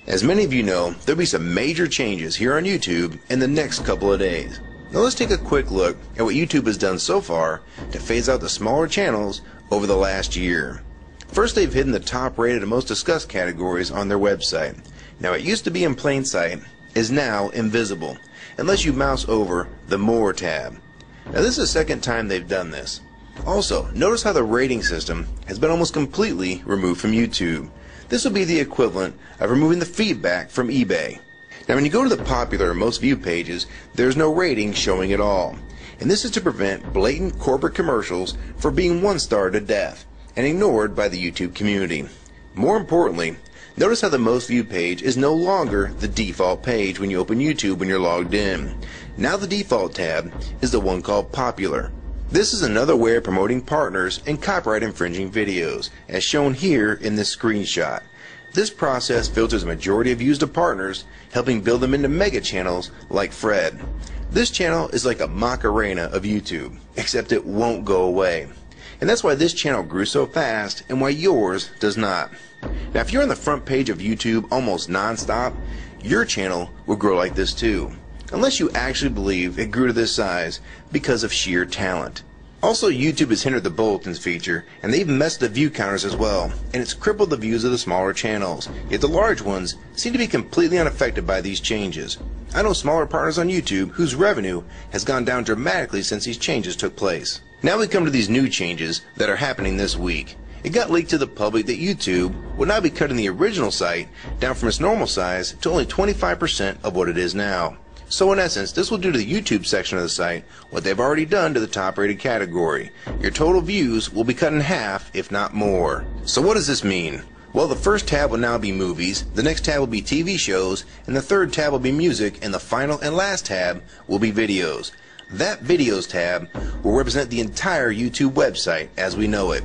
As many of you know, there'll be some major changes here on YouTube in the next couple of days. Now let's take a quick look at what YouTube has done so far to phase out the smaller channels over the last year. First, they've hidden the top rated and most discussed categories on their website. Now it used to be in plain sight, is now invisible, unless you mouse over the More tab. Now this is the second time they've done this. Also, notice how the rating system has been almost completely removed from YouTube. This will be the equivalent of removing the feedback from eBay. Now when you go to the popular or most viewed pages, there's no rating showing at all. And this is to prevent blatant corporate commercials for being one-starred to death and ignored by the YouTube community. More importantly, notice how the most viewed page is no longer the default page when you open YouTube when you're logged in. Now the default tab is the one called Popular. This is another way of promoting partners and copyright infringing videos, as shown here in this screenshot. This process filters a majority of views to partners, helping build them into mega channels like Fred. This channel is like a Macarena of YouTube, except it won't go away. And that's why this channel grew so fast and why yours does not. Now if you're on the front page of YouTube almost non-stop, your channel will grow like this too. Unless you actually believe it grew to this size because of sheer talent. Also, YouTube has hindered the bulletins feature, and they've messed the view counters as well, and it's crippled the views of the smaller channels. Yet the large ones seem to be completely unaffected by these changes. I know smaller partners on YouTube whose revenue has gone down dramatically since these changes took place. Now we come to these new changes that are happening this week. It got leaked to the public that YouTube will now be cutting the original site down from its normal size to only 25% of what it is now. So in essence, this will do to the YouTube section of the site what they've already done to the top rated category. Your total views will be cut in half, if not more. So what does this mean? Well, the first tab will now be movies, the next tab will be TV shows, and the third tab will be music, and the final and last tab will be videos. That videos tab will represent the entire YouTube website as we know it.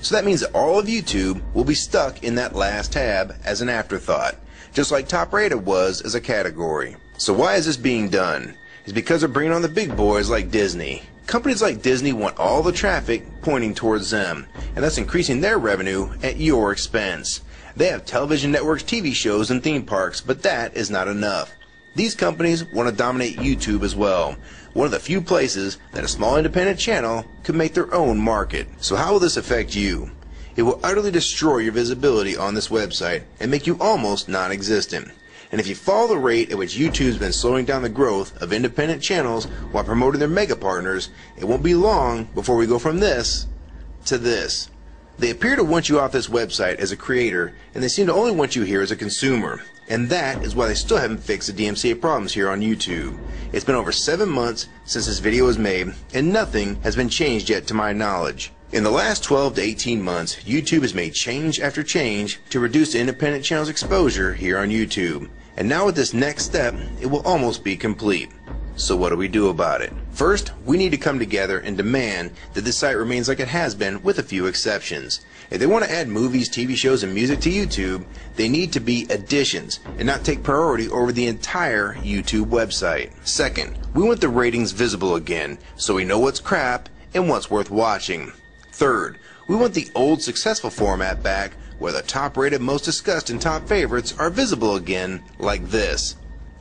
So that means that all of YouTube will be stuck in that last tab as an afterthought, just like top rated was as a category. So why is this being done? It's because they're bringing on the big boys like Disney. Companies like Disney want all the traffic pointing towards them, and that's increasing their revenue at your expense. They have television networks, TV shows, and theme parks, but that is not enough. These companies want to dominate YouTube as well, one of the few places that a small independent channel could make their own market. So how will this affect you? It will utterly destroy your visibility on this website and make you almost non-existent. And if you follow the rate at which YouTube's been slowing down the growth of independent channels while promoting their mega partners, it won't be long before we go from this to this. They appear to want you off this website as a creator, and they seem to only want you here as a consumer. And that is why they still haven't fixed the DMCA problems here on YouTube. It's been over 7 months since this video was made, and nothing has been changed yet to my knowledge. In the last 12 to 18 months, YouTube has made change after change to reduce the independent channel's exposure here on YouTube. And now with this next step, it will almost be complete. So what do we do about it? First, we need to come together and demand that this site remains like it has been with a few exceptions. If they want to add movies, TV shows, and music to YouTube, they need to be additions and not take priority over the entire YouTube website. Second, we want the ratings visible again so we know what's crap and what's worth watching. Third, we want the old successful format back where the top rated, most discussed, and top favorites are visible again like this.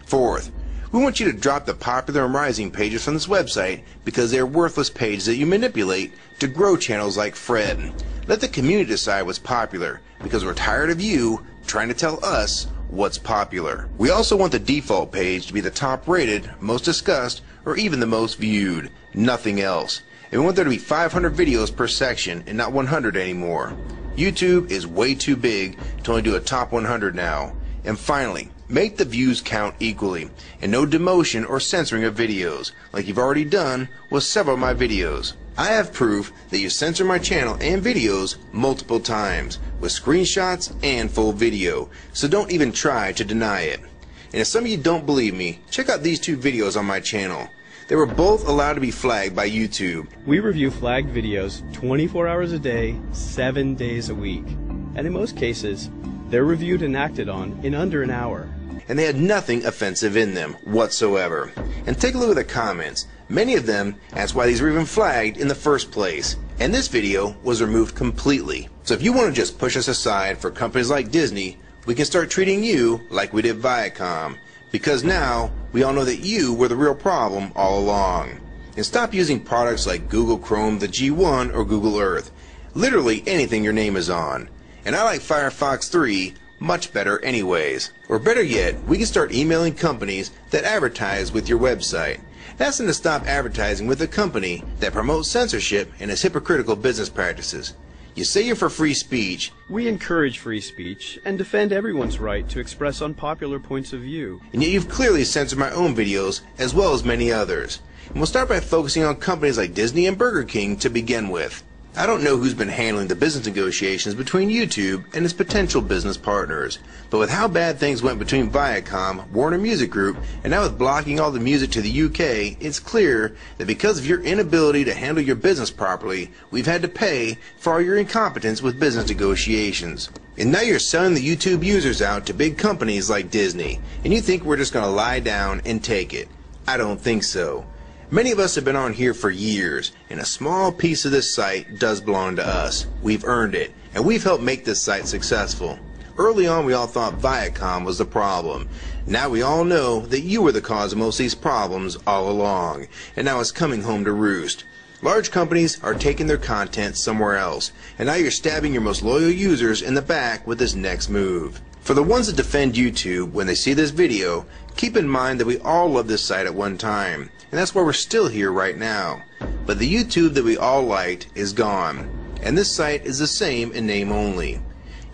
Fourth, we want you to drop the popular and rising pages from this website because they are worthless pages that you manipulate to grow channels like Fred. Let the community decide what's popular because we're tired of you trying to tell us what's popular. We also want the default page to be the top rated, most discussed, or even the most viewed. Nothing else. And we want there to be 500 videos per section and not 100 anymore. YouTube is way too big to only do a top 100 now. And finally, make the views count equally, and no demotion or censoring of videos, like you've already done with several of my videos. I have proof that you censor my channel and videos multiple times, with screenshots and full video, so don't even try to deny it. And if some of you don't believe me, check out these two videos on my channel. They were both allowed to be flagged by YouTube. We review flagged videos 24 hours a day, 7 days a week. And in most cases, They're reviewed and acted on in under an hour. And they had nothing offensive in them whatsoever. And take a look at the comments. Many of them asked why these were even flagged in the first place. And this video was removed completely. So if you want to just push us aside for companies like Disney, we can start treating you like we did Viacom. Because now, we all know that you were the real problem all along. And stop using products like Google Chrome, the G1, or Google Earth. Literally anything your name is on. And I like Firefox 3 much better anyways. Or better yet, we can start emailing companies that advertise with your website. Ask them to stop advertising with a company that promotes censorship and has hypocritical business practices. You say you're for free speech. We encourage free speech and defend everyone's right to express unpopular points of view. And yet you've clearly censored my own videos as well as many others. And we'll start by focusing on companies like Disney and Burger King to begin with. I don't know who's been handling the business negotiations between YouTube and its potential business partners, but with how bad things went between Viacom, Warner Music Group, and now with blocking all the music to the UK, it's clear that because of your inability to handle your business properly, we've had to pay for all your incompetence with business negotiations. And now you're selling the YouTube users out to big companies like Disney, and you think we're just going to lie down and take it. I don't think so. Many of us have been on here for years, and a small piece of this site does belong to us. We've earned it, and we've helped make this site successful. Early on, we all thought Viacom was the problem. Now we all know that you were the cause of most of these problems all along, and now it's coming home to roost. Large companies are taking their content somewhere else, and now you're stabbing your most loyal users in the back with this next move. For the ones that defend YouTube when they see this video, keep in mind that we all loved this site at one time, and that's why we're still here right now. But the YouTube that we all liked is gone, and this site is the same in name only.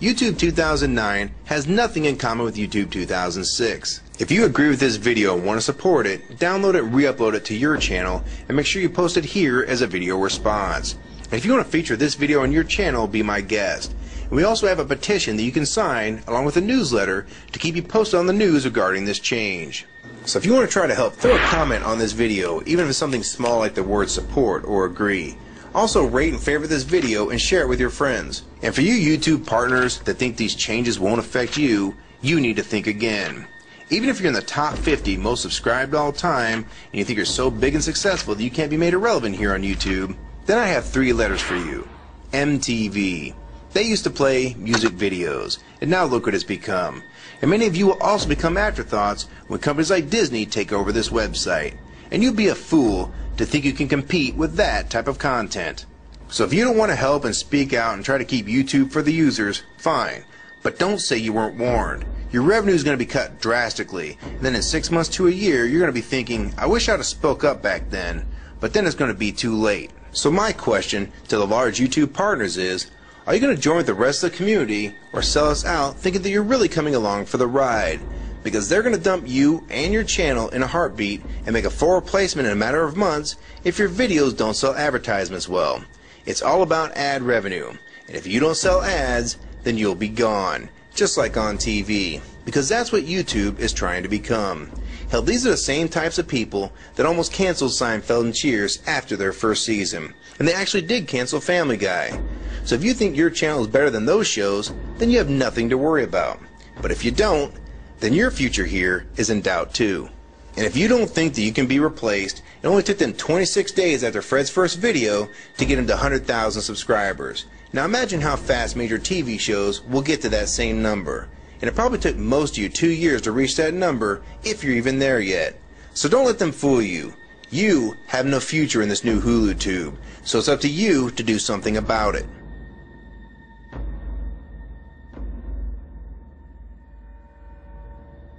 YouTube 2009 has nothing in common with YouTube 2006. If you agree with this video and want to support it, download it and re-upload it to your channel, and make sure you post it here as a video response. And if you want to feature this video on your channel, be my guest. And we also have a petition that you can sign along with a newsletter to keep you posted on the news regarding this change. So if you want to try to help, throw a comment on this video, even if it's something small like the word support or agree. Also rate and favorite this video and share it with your friends. And for you YouTube partners that think these changes won't affect you, you need to think again. Even if you're in the top 50 most subscribed all time and you think you're so big and successful that you can't be made irrelevant here on YouTube, then I have 3 letters for you. MTV. They used to play music videos, and now look what it's become. And many of you will also become afterthoughts when companies like Disney take over this website. And you'd be a fool to think you can compete with that type of content. So if you don't want to help and speak out and try to keep YouTube for the users, fine. But don't say you weren't warned. Your revenue is going to be cut drastically, and then in 6 months to a year, you're going to be thinking, I wish I'd have spoke up back then, but then it's going to be too late. So my question to the large YouTube partners is, are you going to join with the rest of the community or sell us out thinking that you're really coming along for the ride? Because they're going to dump you and your channel in a heartbeat and make a full replacement in a matter of months if your videos don't sell advertisements well. It's all about ad revenue. And if you don't sell ads, then you'll be gone. Just like on TV. Because that's what YouTube is trying to become. Hell, these are the same types of people that almost canceled Seinfeld and Cheers after their first season. And they actually did cancel Family Guy. So if you think your channel is better than those shows, then you have nothing to worry about. But if you don't, then your future here is in doubt too. And if you don't think that you can be replaced, it only took them 26 days after Fred's first video to get him to 100,000 subscribers. Now imagine how fast major TV shows will get to that same number. And it probably took most of you 2 years to reach that number, if you're even there yet. So don't let them fool you. You have no future in this new Hulu tube, so it's up to you to do something about it.